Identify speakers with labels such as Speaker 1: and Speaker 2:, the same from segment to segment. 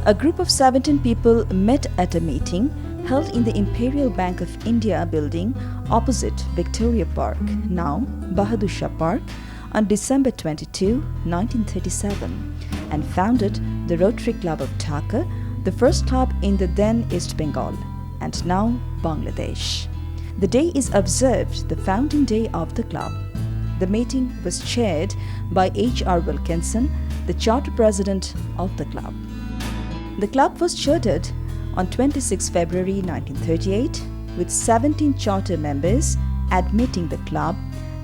Speaker 1: A group of 17 people met at a meeting held in the Imperial Bank of India building opposite Victoria Park, now Bahadur Shah Park, on December 22, 1937, and founded the Rotary Club of Dhaka, the first club in the then East Bengal and now Bangladesh. The day is observed the founding day of the club. The meeting was chaired by H.R. Wilkinson, the charter president of the club. The club was chartered on 26 February 1938 with 17 charter members admitting the club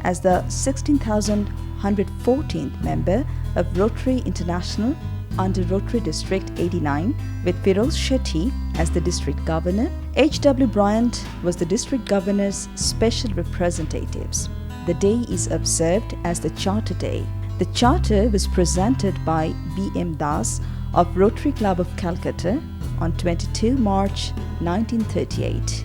Speaker 1: as the 16,114th member of Rotary International under Rotary District 89 with Firoz Shetty as the district governor. H.W. Bryant was the district governor's special representatives. The day is observed as the Charter Day. The charter was presented by B.M. Das of Rotary Club of Calcutta on 22 March 1938.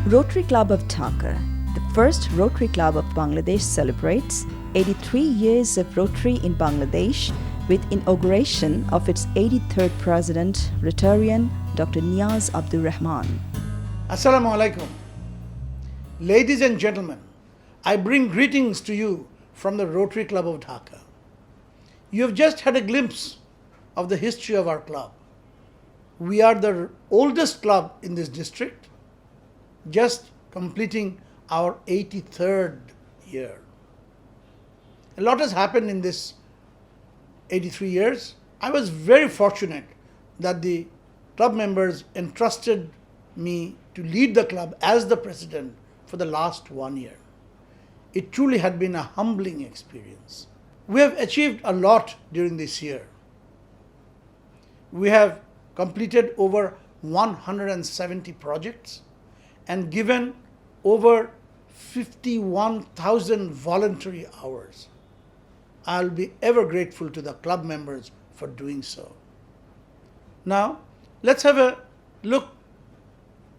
Speaker 1: Rotary Club of Dhaka, the first Rotary Club of Bangladesh, celebrates 83 years of Rotary in Bangladesh with inauguration of its 83rd president, Rotarian Dr. Niaz Abdur Rahman.
Speaker 2: Assalamu alaikum. Ladies and gentlemen, I bring greetings to you from the Rotary Club of Dhaka. You have just had a glimpse of the history of our club. We are the oldest club in this district, just completing our 83rd year. A lot has happened in this 83 years. I was very fortunate that the club members entrusted me to lead the club as the president for the last 1 year. It truly had been a humbling experience. We have achieved a lot during this year. We have completed over 170 projects and given over 51,000 voluntary hours. I'll be ever grateful to the club members for doing so. Now, let's have a look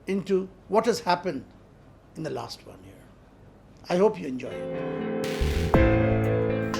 Speaker 2: into what has happened in the last 1 year. I hope you enjoy it.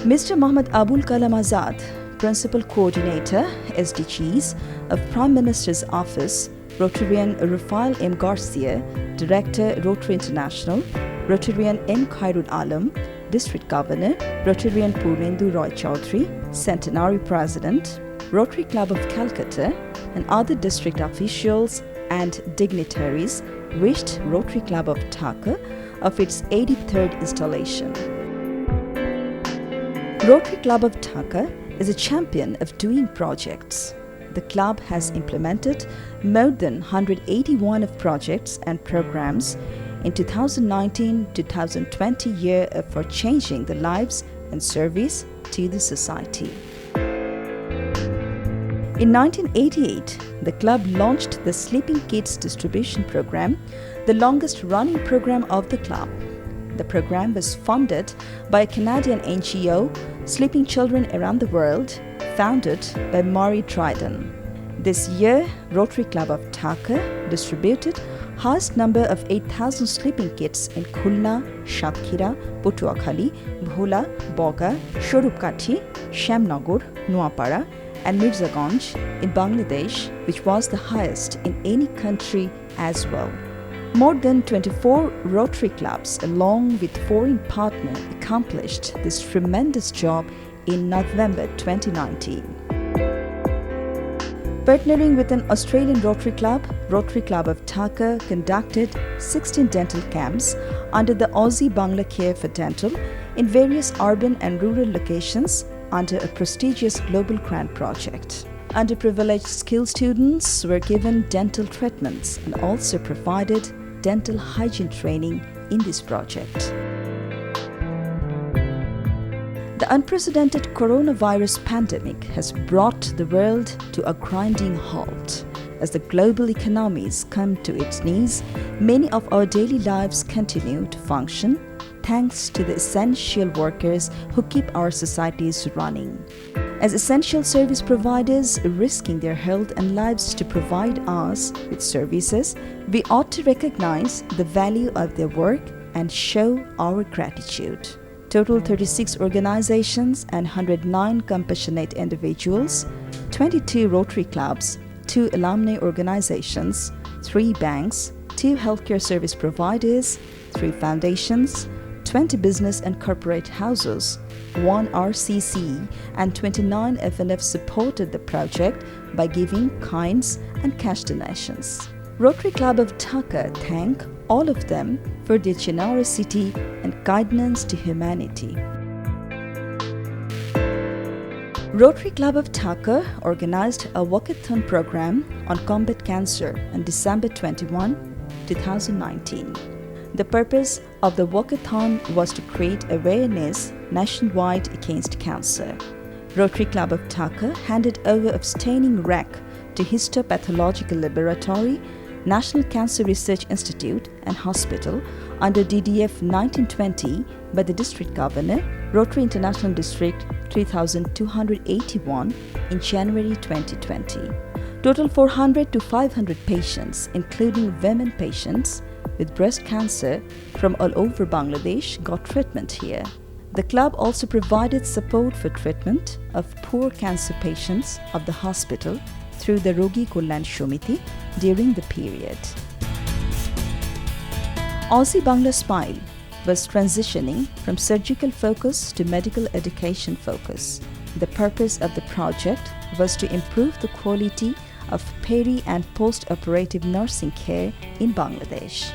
Speaker 1: Mr. Muhammad Abul Kalam Azad, Principal Coordinator, SDGs of Prime Minister's Office, Rotarian Rafael M. Garcia, Director, Rotary International, Rotarian M. Khairul Alam, District Governor, Rotarian Purnendu Roy Chaudhary, Centenary President, Rotary Club of Calcutta, and other district officials and dignitaries wished Rotary Club of Dhaka of its 83rd installation. Rotary Club of Dhaka is a champion of doing projects. The club has implemented more than 181 of projects and programs in 2019-2020 year for changing the lives and service to the society. In 1988, the club launched the Sleeping Kids Distribution Program, the longest running program of the club. The program was funded by a Canadian NGO, Sleeping Children Around the World, founded by Maury Dryden. This year, Rotary Club of Dhaka distributed highest number of 8,000 sleeping kits in Khulna, Satkhira, Patuakhali, Bhola, Boga, Sharupkathi, Shamnagar, Noapara, and Mirzaganj in Bangladesh, which was the highest in any country as well. More than 24 Rotary clubs, along with foreign partners, accomplished this tremendous job in November 2019. Partnering with an Australian Rotary Club of Dhaka conducted 16 dental camps under the Aussie Bangla Care for Dental in various urban and rural locations under a prestigious global grant project. Underprivileged skilled students were given dental treatments and also provided dental hygiene training in this project. The unprecedented coronavirus pandemic has brought the world to a grinding halt. As the global economies come to its knees, many of our daily lives continue to function thanks to the essential workers who keep our societies running. As essential service providers risking their health and lives to provide us with services, we ought to recognize the value of their work and show our gratitude. Total 36 organizations and 109 compassionate individuals, 22 Rotary clubs, 2 alumni organizations, 3 banks, 2 healthcare service providers, 3 foundations, 20 business and corporate houses, 1 RCC and 29 FNF supported the project by giving kinds and cash donations. Rotary Club of Dhaka thank all of them for their generosity and kindness to humanity. Rotary Club of Dhaka organized a walkathon program on combat cancer on December 21, 2019. The purpose of the walkathon was to create awareness nationwide against cancer. Rotary Club of Dhaka handed over a staining rack to Histopathological Laboratory, National Cancer Research Institute and Hospital under DDF 1920 by the District Governor, Rotary International District 3281 in January 2020. Total 400 to 500 patients, including women patients with breast cancer from all over Bangladesh, got treatment here. The club also provided support for treatment of poor cancer patients of the hospital through the Rogi Kullan Shomiti during the period. Aussie Bangla Smile was transitioning from surgical focus to medical education focus. The purpose of the project was to improve the quality of peri and post-operative nursing care in Bangladesh.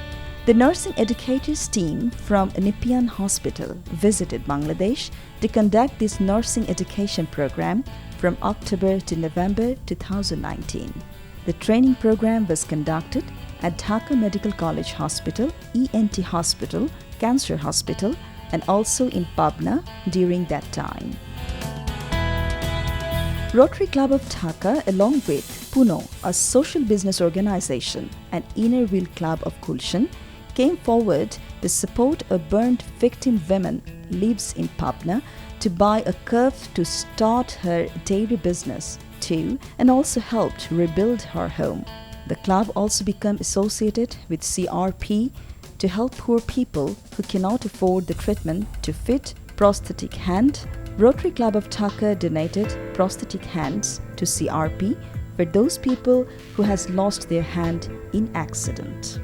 Speaker 1: The nursing educators team from Nepean Hospital visited Bangladesh to conduct this nursing education program from October to November 2019. The training program was conducted at Dhaka Medical College Hospital, ENT Hospital, Cancer Hospital, and also in Pabna during that time. Rotary Club of Dhaka, along with Puno, a social business organization, and Inner Wheel Club of Gulshan, came forward to support a burnt victim woman lives in Pabna to buy a curve to start her dairy business too, and also helped rebuild her home. The club also became associated with CRP to help poor people who cannot afford the treatment to fit prosthetic hand. Rotary Club of Dhaka donated prosthetic hands to CRP for those people who has lost their hand in accident.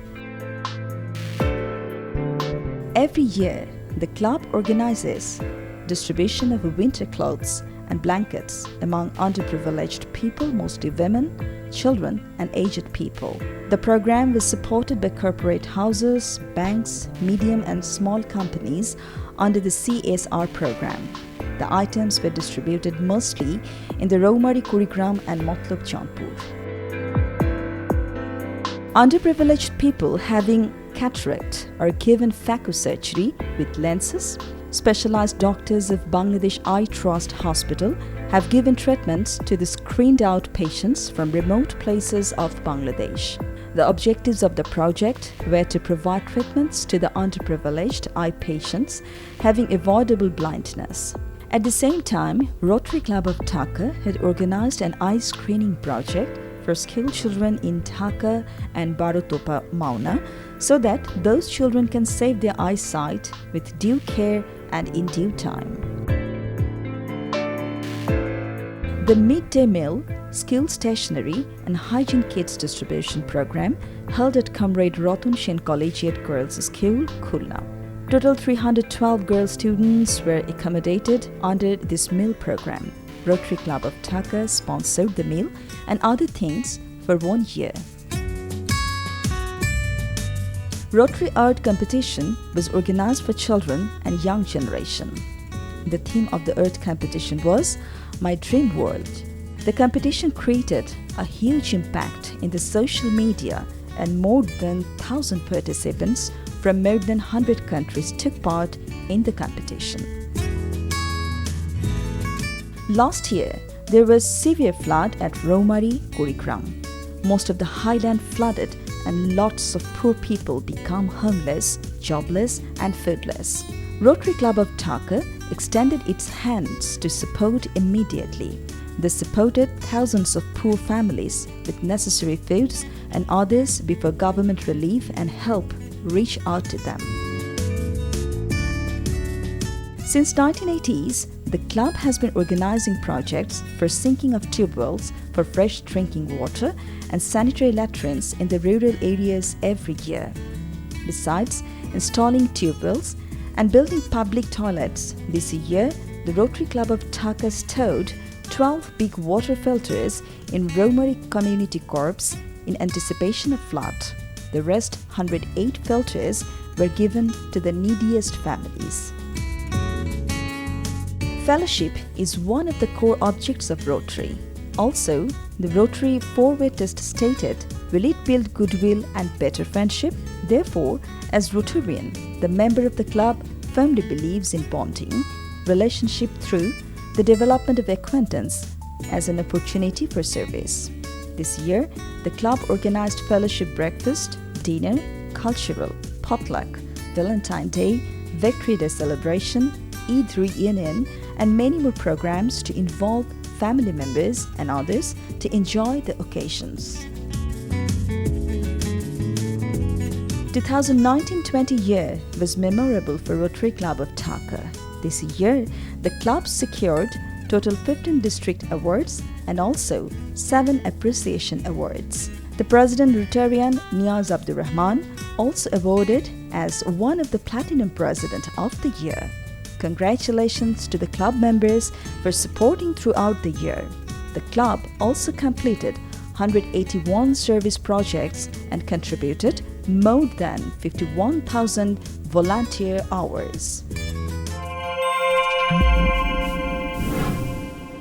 Speaker 1: Every year, the club organizes distribution of winter clothes and blankets among underprivileged people, mostly women, children, and aged people. The program was supported by corporate houses, banks, medium and small companies under the CSR program. The items were distributed mostly in the Raumari, Kurigram and Matlab Jaunpur. Underprivileged people having cataract are given phaco surgery with lenses. Specialized doctors of Bangladesh Eye Trust Hospital have given treatments to the screened out patients from remote places of Bangladesh. The objectives of the project were to provide treatments to the underprivileged eye patients having avoidable blindness. At the same time, Rotary Club of Dhaka had organized an eye screening project for school children in Dhaka and Barotopa Mauna so that those children can save their eyesight with due care and in due time. The midday meal, skill stationery and hygiene kits distribution program held at Comrade Ratan Sen Collegiate Girls School, Khulna. Total 312 girl students were accommodated under this meal program. Rotary Club of Dhaka sponsored the meal and other things for 1 year. Rotary Art Competition was organized for children and young generation. The theme of the art competition was My Dream World. The competition created a huge impact in the social media and more than 1,000 participants from more than 100 countries took part in the competition. Last year, there was severe flood at Raumari, Kurigram. Most of the highland flooded and lots of poor people become homeless, jobless and foodless. Rotary Club of Dhaka extended its hands to support immediately. They supported thousands of poor families with necessary foods and others before government relief and help reach out to them. Since 1980s, the club has been organizing projects for sinking of tube wells for fresh drinking water and sanitary latrines in the rural areas every year. Besides installing tube wells and building public toilets, this year the Rotary Club of Dhaka stowed 12 big water filters in Romari Community Corps in anticipation of flood. The rest 108 filters were given to the neediest families. Fellowship is one of the core objects of Rotary. Also, the Rotary four-way test stated, will it build goodwill and better friendship? Therefore, as Rotarian, the member of the club firmly believes in bonding, relationship through the development of acquaintance as an opportunity for service. This year, the club organized fellowship breakfast, dinner, cultural, potluck, Valentine's Day, Victory Day celebration, Eid Reunion, and many more programs to involve family members and others to enjoy the occasions. 2019-20 year was memorable for Rotary Club of Dhaka. This year, the club secured total 15 district awards and also 7 appreciation awards. The President Rotarian Niaz Abdur Rahman also awarded as one of the Platinum President of the Year. Congratulations to the club members for supporting throughout the year. The club also completed 181 service projects and contributed more than 51,000 volunteer hours.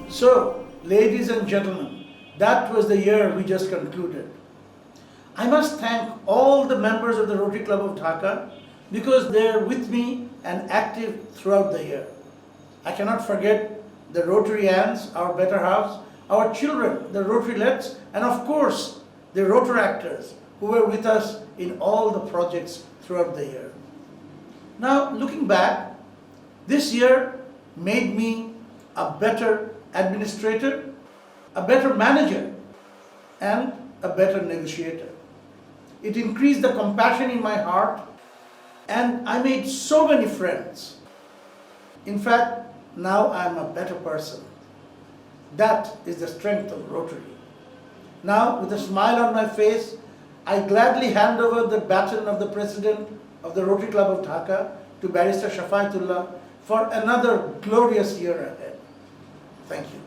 Speaker 2: So, ladies and gentlemen, that was the year we just concluded. I must thank all the members of the Rotary Club of Dhaka because they are with me and active throughout the year. I cannot forget the Rotarians, our better halves, our children, the Rotarylets, and of course the Rotaractors who were with us in all the projects throughout the year. Now, looking back, this year made me a better administrator, a better manager, and a better negotiator. It increased the compassion in my heart, and I made so many friends. In fact, now I am a better person. That is the strength of Rotary. Now, with a smile on my face, I gladly hand over the baton of the President of the Rotary Club of Dhaka to Barrister Shafaatullah for another glorious year ahead. Thank you.